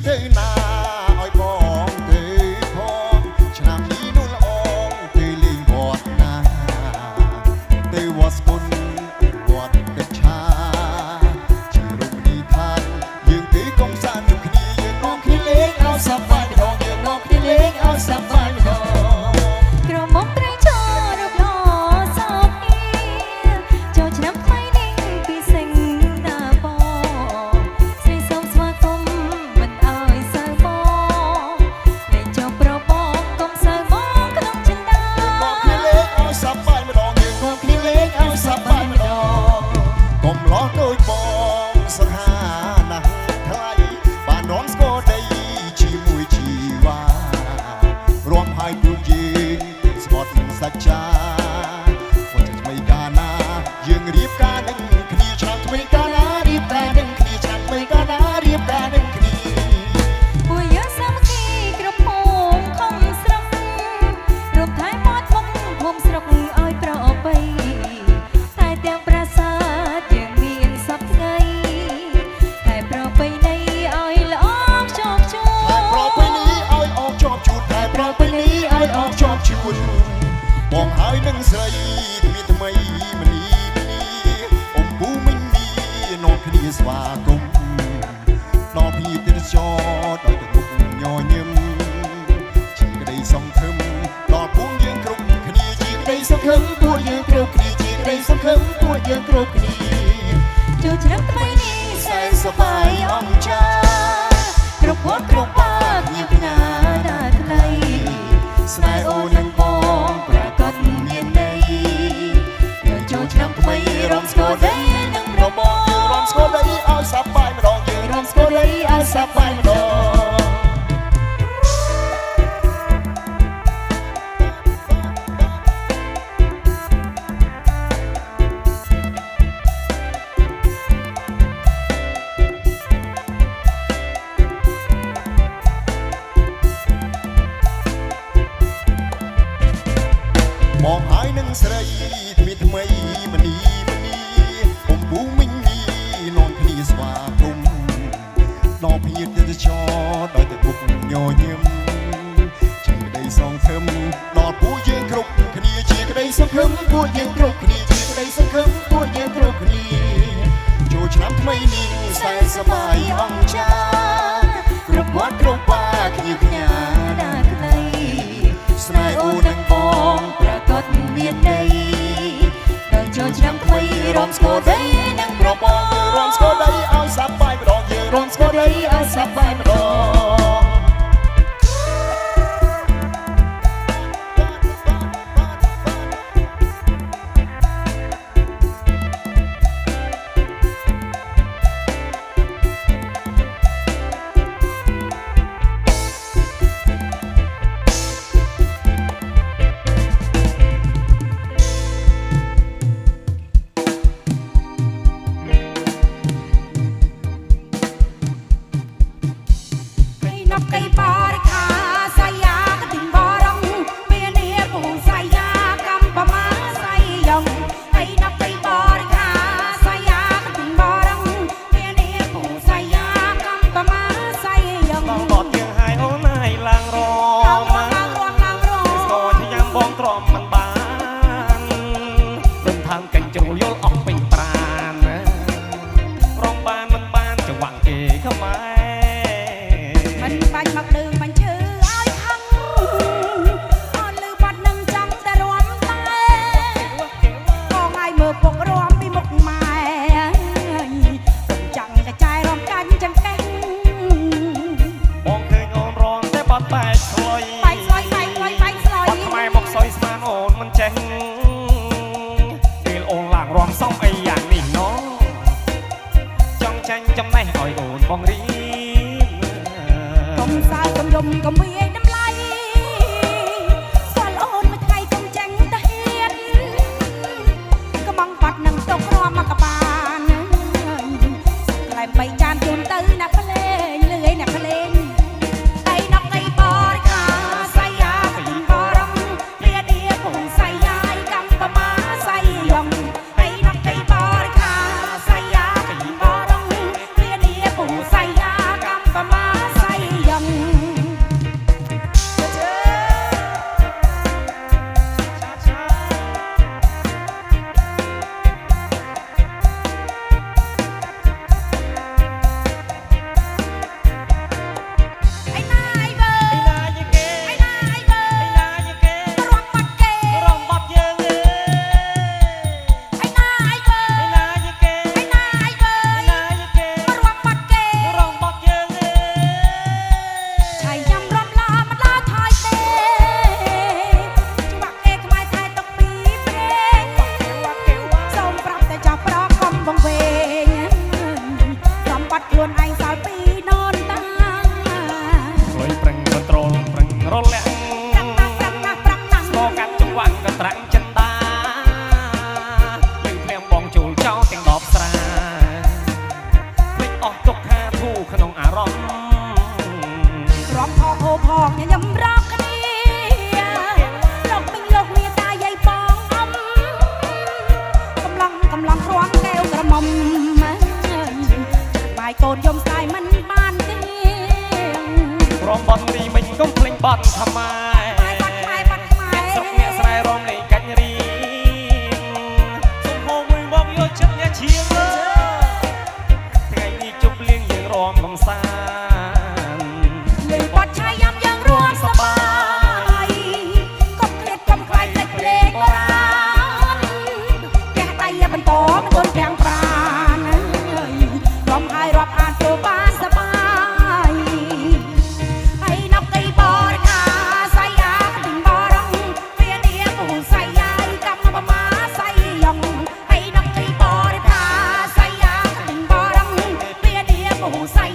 ទៅណាឲ្យបងទៅផងឆ្នាំនេះនោះល្អទៅលេងវត្តណាទៅវត្តស្គុនវត្តកច្ឆាជារមណីយដ្ឋានយើងទៅកំសាន្តគ្នាយើងនាំគ្នាលេងឲ្យសប្បាយម្ដងយើងនាំគ្នាលេងឲ្យសប្បាយម្ដងក្រមុំត្រេកឈររកលោសោកអៀចូលឆ្នាំថ្មីនេះពីសិង្ហតាបងស្រីសូមស្វាគមន៍មិនឲ្យសើបងលេងចុះប្របងកុំសើបងក្នុងចិន្តានាំគ្នាលេងឲ្យសប្បាយម្ដងយើងនាំគ្នាលេងឲ្យសប្បាយម្ដងកុំលោះដូចបងសង្ហាណាស់ថ្លៃបាននាំស្គាល់ដីជាមួយជីវ៉ារួមហើយពួកយើងស្បត់សច្ចាមកថ្មីកាលណាយើងរៀបការនឹងគ្នាឆ្នាំថ្មីកាលណារៀបការនឹងគ្នាឆ្នាំថ្មីកាលណារៀបការនឹងគ្នាពួកយើងសាមគ្គីគ្រប់ភូមិខំស្រុករួមថែមាត់មុខភូមិស្រុកឲ្យប្របីតែទាំងប្រាសាទយើងមានសពថ្ងៃតែប្របីនៃឲ្យល្អខ្ជាប់ជួនតែប្របីនេះឲ្យអបជាប់ជួនតែប្របីនេះឲ្យអបជាប់ជួនបងហើយនឹងស្រីមានថ្មីមនីអ៊ំពូមិញមីនាំគ្នាស្វាគមន៍ដល់ភីទេសចរដោយទឹកមុខញញឹមជាក្តីសង្ឃឹមដល់ពួកយើងគ្រប់គ្នាជាក្តីសង្ឃឹមពួកយើងគ្រប់គ្នាជាក្តីសង្ឃឹមពួកយើងគ្រប់គ្នាចូលឆ្នាំថ្មីនេះសែនសប្បាយអង្គចាគ្រប់វត្តគ្រប់បាញាផ្នាដាថ្លៃស្នេហ៍អូននឹងបងប្រកាសមានន័យយើងចូលឆ្នាំថ្មីរំស្គាល់ដីនឹងប្របងរំស្គាល់ដីឲ្យសប្បាយម្ដងយើងរំស្គាល់ដីឲ្យសប្បាយម្ដងបងហើយនឹងស្រីមានថ្មីមនីអ៊ំពូមិញមីនាំគ្នាស្វាគមន៍ដល់ភីទេសចរដោយទឹកមុខញញឹមជាក្តីសង្ឃឹមដល់ពួកយើងគ្រប់គ្នាជាក្តីសង្ឃឹមពួកយើងគ្រប់គ្នាជាក្តីសង្ឃឹមពួកយើងគ្រប់គ្នាចូលឆ្នាំថ្មីនេះសែនសប្បាយអង្គចាគ្រប់វត្តគ្រប់បាគ្នាគ្នាដាថ្លៃស្នេហ៍អូននឹងបងប្រកាសមានន័យដល់ចូលឆ្នាំថ្មីរំស្គាល់ដីនឹងប្របងរំស្គាល់ដីឲ្យសប្បាយម្ដងយើងរំស្គាល់ដីឲ្យសប្បាយម្ដងបងរីកុំសើចកុំយំកុំវាយតម្លៃស្គាល់អូនមួយថ្ងៃកុំចាញ់តាហ៊ានកំងបាត់នឹងទុករួមមកកបានក្លែងបីចានជូនទៅណាក្លែងលឿយណាក្លែងអីណាក់អីបរិខាសៃយ៉ាកុំបរំវាឌីកុំសៃយ៉ាយកំបមាសៃយងអីណាក់អីបរិខាសៃយ៉ាកុំបរំវាឌីកុំសៃយ៉ាកំបមាសៃ ខ្លួនឯងសល់ពីននតា លុយប្រឹងកត្រូលប្រឹងរលាក់ ប្រាំងណាស់ប្រាំងណាស់ប្រាំងណាស់ ស្គរកាត់ចង្វាក់ក៏ត្រាំងចិនតាយើងភ្លៀងបងចូលចោលទាំង10ស្រាភ្លេចអស់ទុកខាធូរក្នុងអារម្មណ៍ រំផងហូផងញញឹមរកគ្នាលោកមិញលោកមានតាយាយបងអំកំឡុងគ្រាំកែវក្រមុំបាយកូនយំស្ដាយមិនបានទេ រំបន់រីមិញកុំភ្លេចបន់ខ្មែរស្រុកអ្នកស្រែរំលេងកាច់រៀងសុំហូរមួយមកយកចិត្តអ្នកឈៀងថ្ងៃនេះជប់លៀងយើងរំកំសាន្ត លឺបត់ឆាយយ៉ាំយ៉ាងរួមសប្បាយកុំឃ្លាតកុំខ្លាចតែភ្លេងបុរាណផ្ទះដៃបន្តមិនទន់ទាំងប្រាណរំហើយរាប់អានទៅបានសប្បាយហើយនប់ទីបរិខាសៃយ៉ាទិញបរងវានាមហូសៃយ៉ាយកម្មបមាសៃយ៉ងហើយនប់ទីបរិខាសៃយ៉ាទិញបរងវានាមហូសៃ